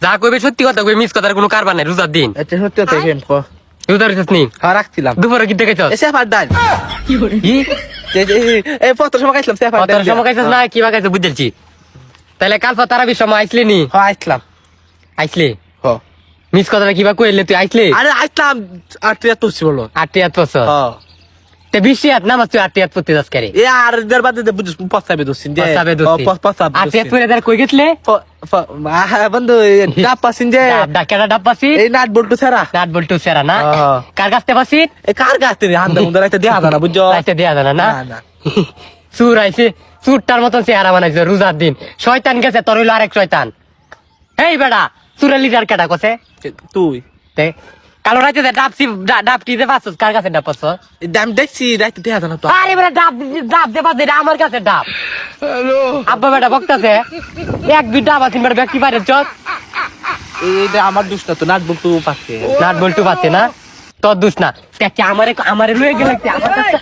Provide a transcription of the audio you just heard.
যা কইবে সত্যি কথা কইবে, মিস কথার কোনো কারবার নাই। রোজার দিন এটা সত্যি কথা কেন কো? রোজার রেছিস নি? হ্যাঁ রাখছিলাম। দুপুরে কি দেখেছস? এ সেফার ডাল। কি এই পত্র সময় খাইছিলাম সেফার ডাল। তোর সময় খাইছস না কি বা খাইছস বুঝছি। তাহলে কাল তারাবির সময় আইছলি নি? হ্যাঁ আইছিলাম। আইছলি? হ্যাঁ। মিস কথাটা কিবা কইলে তুই আইছলি? আরে আইছিলাম আর তুই এত বলো। 8 বছর। হ্যাঁ। তে 20 নামাজ তুই 8 পড়তে যাস করে? এ আর দের বাদে দে বুঝছ পস্তাবে দোসিন দে। পস্তাবে দোসিন। পস্তাবে। 8 পড়ে দার কই গেছলে? বন্ধু ডাব পাসিন যে। ডাকেরা ডাব পাসি? এই নাট বল্টু ছাড়া। নাট বল্টু সেরা না? হ্যাঁ। কার কাছে পাসি? এ কার গাছ তে হান্দা মুন্দা রাইতে দেয়া না বুঝছো? রাইতে দেয়া জানা না? না। সুর আইছে, সুরটার মতন চেহারা বানাইছে রোজার দিন। শয়তান গেছে, তোর হইলো আরেক শয়তান। এই বেটা, সুরের লিডার কেটা কছে? তুই তে কালো রাইতে ডাব কি দে পাচ্ছস? কার কাছে ডাব পাচ্ছস? দাম দেখছি রাইতে দেয়া না তো। আরে বেটা ডাব দে পাচ্ছ, এটা আমার কাছে ডাব। আব্বা বেটা বকতাছে, এক দুই ডাব আছিন বেটা ব্যক্তি পারে চত। এইটা আমার দোষ না তো, নাট বল্টু পাচ্ছে। নাট বল্টু পাচ্ছে না? তোর দোষ না। আমারে লয়ে গেলে আমার কাছে